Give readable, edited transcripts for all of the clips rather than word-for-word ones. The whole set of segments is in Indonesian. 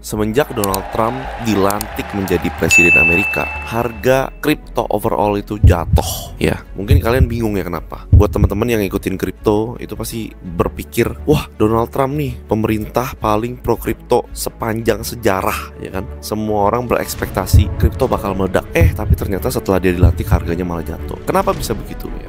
semenjak Donald Trump dilantik menjadi presiden Amerika, harga kripto overall itu jatuh. Ya, mungkin kalian bingung ya kenapa. Buat teman-teman yang ngikutin kripto, itu pasti berpikir, wah, Donald Trump nih pemerintah paling pro kripto sepanjang sejarah, ya kan? Semua orang berekspektasi kripto bakal meledak. Tapi ternyata setelah dia dilantik harganya malah jatuh. Kenapa bisa begitu ya?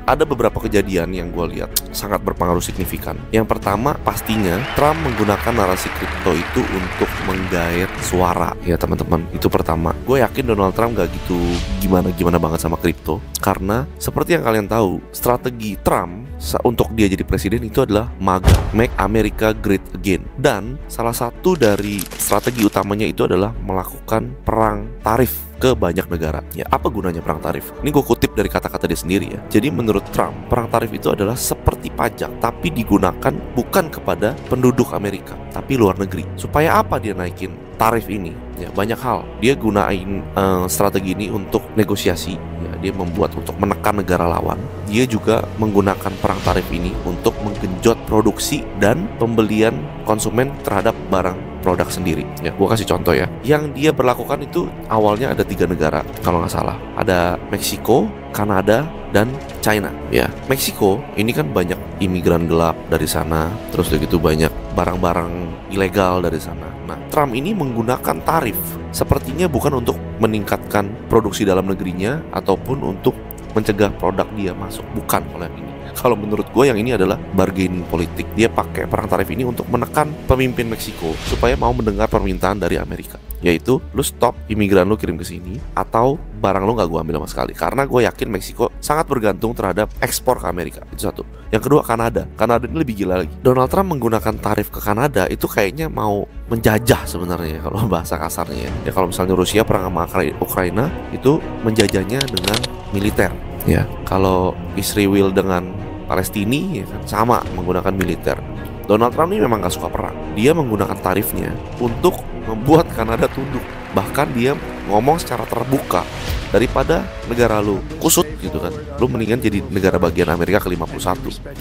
Ada beberapa kejadian yang gue lihat sangat berpengaruh signifikan. Yang pertama, pastinya Trump menggunakan narasi kripto itu untuk menggait suara. Ya teman-teman, itu pertama. Gue yakin Donald Trump gak gitu gimana-gimana banget sama kripto, karena seperti yang kalian tahu, strategi Trump untuk dia jadi presiden itu adalah MAGA, Make America Great Again. Dan salah satu dari strategi utamanya itu adalah melakukan perang tarif ke banyak negara. Ya, apa gunanya perang tarif? Ini gue kutip dari kata-kata dia sendiri ya. Jadi menurut Trump, perang tarif itu adalah seperti pajak, tapi digunakan bukan kepada penduduk Amerika, tapi luar negeri. Supaya apa dia naikin tarif ini? Ya, banyak hal. Dia gunain strategi ini untuk negosiasi. Ya, dia membuat untuk menekan negara lawan. Dia juga menggunakan perang tarif ini untuk menggenjot produksi dan pembelian konsumen terhadap barang produk sendiri. Ya, gue kasih contoh ya. Yang dia berlakukan itu awalnya ada 3 negara kalau nggak salah. Ada Meksiko, Kanada, dan China. Ya, Meksiko ini kan banyak imigran gelap dari sana. Terus begitu banyak barang-barang ilegal dari sana. Nah, Trump ini menggunakan tarif sepertinya bukan untuk meningkatkan produksi dalam negerinya ataupun untuk mencegah produk dia masuk. Bukan kalau yang ini. Kalau menurut gue yang ini adalah bargaining politik. Dia pakai perang tarif ini untuk menekan pemimpin Meksiko supaya mau mendengar permintaan dari Amerika, yaitu lu stop imigran lu kirim ke sini atau barang lu gak gue ambil sama sekali. Karena gue yakin Meksiko sangat bergantung terhadap ekspor ke Amerika. Itu satu. Yang kedua, Kanada. Kanada ini lebih gila lagi. Donald Trump menggunakan tarif ke Kanada itu kayaknya mau menjajah sebenarnya kalau bahasa kasarnya ya. Kalau misalnya Rusia perang sama Ukraina, itu menjajahnya dengan militer. Ya, kalau Israel dengan Palestina ya kan sama menggunakan militer. Donald Trump ini memang gak suka perang. Dia menggunakan tarifnya untuk membuat Kanada tunduk. Bahkan dia ngomong secara terbuka, daripada negara lu kusut gitu kan, lu mendingan jadi negara bagian Amerika ke-51.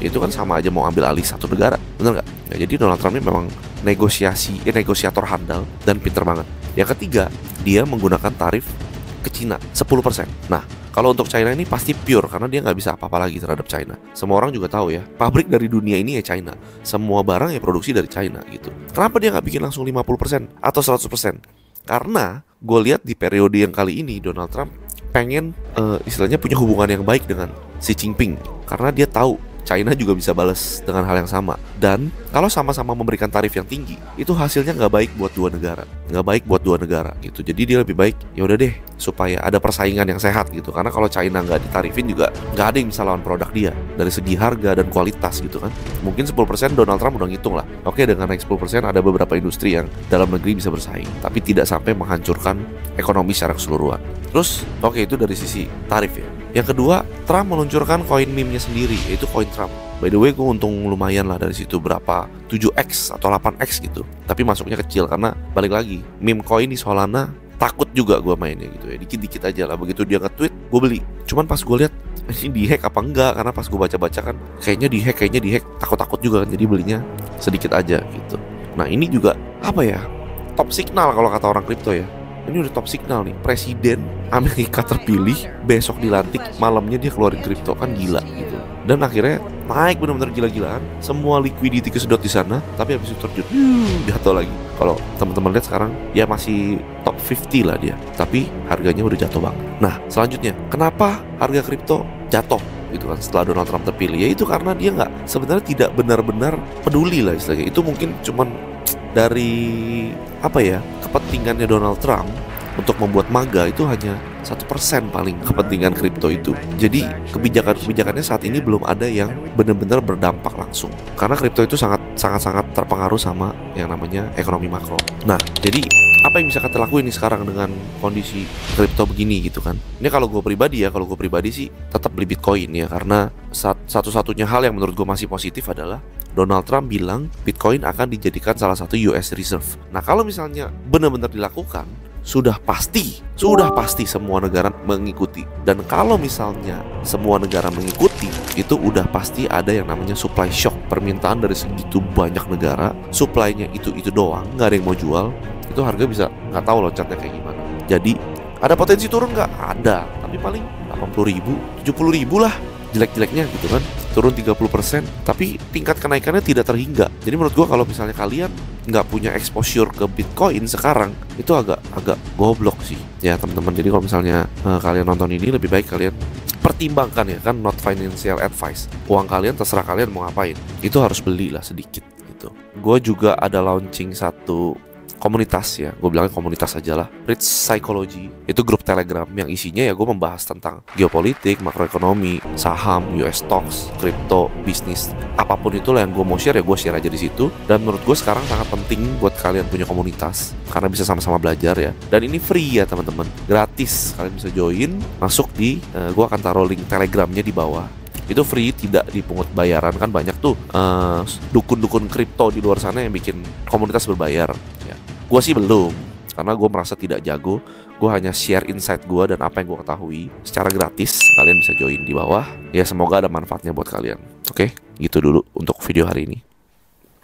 Itu kan sama aja mau ambil alih satu negara, bener gak? Ya, jadi Donald Trump ini memang negosiator handal dan pinter banget. Yang ketiga, dia menggunakan tarif ke Cina 10%. Nah, kalau untuk China ini pasti pure, karena dia nggak bisa apa-apa lagi terhadap China. Semua orang juga tahu ya, pabrik dari dunia ini ya China. Semua barang ya produksi dari China gitu. Kenapa dia nggak bikin langsung 50% atau 100%? Karena gue lihat di periode yang kali ini Donald Trump pengen istilahnya punya hubungan yang baik dengan Xi Jinping. Karena dia tahu China juga bisa balas dengan hal yang sama. Dan kalau sama-sama memberikan tarif yang tinggi, itu hasilnya nggak baik buat dua negara, nggak baik buat dua negara gitu. Jadi dia lebih baik ya udah deh supaya ada persaingan yang sehat gitu. Karena kalau China nggak ditarifin juga nggak ada yang bisa lawan produk dia dari segi harga dan kualitas gitu kan. Mungkin 10% Donald Trump udah ngitung lah. Oke, dengan naik 10% ada beberapa industri yang dalam negeri bisa bersaing, tapi tidak sampai menghancurkan ekonomi secara keseluruhan. Terus oke, itu dari sisi tarif ya. Yang kedua, Trump meluncurkan koin meme-nya sendiri, yaitu koin Trump. By the way, gue untung lumayan lah dari situ, berapa 7x atau 8x gitu. Tapi masuknya kecil karena balik lagi, meme koin di Solana takut juga gue mainnya gitu ya. Dikit-dikit aja lah, begitu dia nge-tweet, gue beli. Cuman pas gue lihat ini di-hack apa enggak, karena pas gue baca-baca kan kayaknya di-hack, takut-takut juga kan. Jadi belinya sedikit aja gitu. Nah, ini juga apa ya? Top signal kalau kata orang kripto ya. Ini udah top signal nih, presiden Amerika terpilih besok dilantik, malamnya dia keluarin kripto, kan gila gitu. Dan akhirnya naik benar-benar gila-gilaan, semua liquidity kesedot di sana, tapi habis itu terjun, jatuh lagi. Kalau teman-teman lihat sekarang, ya masih top 50 lah dia, tapi harganya udah jatuh banget. Nah, selanjutnya, kenapa harga kripto jatuh? Itu kan setelah Donald Trump terpilih, ya itu karena dia sebenarnya tidak benar-benar peduli lah istilahnya. Itu mungkin cuman dari apa ya, kepentingannya Donald Trump untuk membuat MAGA itu hanya 1% paling kepentingan kripto itu. Jadi kebijakannya saat ini belum ada yang benar-benar berdampak langsung, karena kripto itu sangat terpengaruh sama yang namanya ekonomi makro. Nah, jadi apa yang bisa kita lakuin nih sekarang dengan kondisi kripto begini gitu kan? Ini kalau gue pribadi sih tetap beli Bitcoin ya, karena satu-satunya hal yang menurut gue masih positif adalah Donald Trump bilang Bitcoin akan dijadikan salah satu US Reserve. Nah, kalau misalnya benar-benar dilakukan, sudah pasti semua negara mengikuti. Dan kalau misalnya semua negara mengikuti, itu udah pasti ada yang namanya supply shock. Permintaan dari segitu banyak negara, supply-nya itu doang, nggak ada yang mau jual, itu harga bisa nggak tahu loncatnya kayak gimana. Jadi ada potensi turun nggak? Ada, tapi paling 80.000, 70.000 lah jelek-jeleknya gitu kan, turun 30%, tapi tingkat kenaikannya tidak terhingga. Jadi menurut gua kalau misalnya kalian nggak punya exposure ke Bitcoin sekarang, itu agak goblok sih ya teman-teman. Jadi kalau misalnya kalian nonton ini, lebih baik kalian pertimbangkan ya kan, not financial advice. Uang kalian terserah kalian mau ngapain, itu harus belilah sedikit gitu. Gue juga ada launching satu komunitas ya, gue bilangnya komunitas aja lah, Rich Psychology. Itu grup Telegram yang isinya ya gue membahas tentang geopolitik, makroekonomi, saham, US stocks, kripto, bisnis, apapun itulah yang gue mau share ya gue share aja di situ. Dan menurut gue sekarang sangat penting buat kalian punya komunitas karena bisa sama-sama belajar ya. Dan ini free ya teman-teman, gratis, kalian bisa join, masuk di gue akan taruh link Telegramnya di bawah. Itu free, tidak dipungut bayaran. Kan banyak tuh dukun-dukun kripto di luar sana yang bikin komunitas berbayar ya. Gue sih belum, karena gue merasa tidak jago. Gue hanya share insight gue dan apa yang gue ketahui secara gratis. Kalian bisa join di bawah. Ya semoga ada manfaatnya buat kalian. Oke, gitu dulu untuk video hari ini.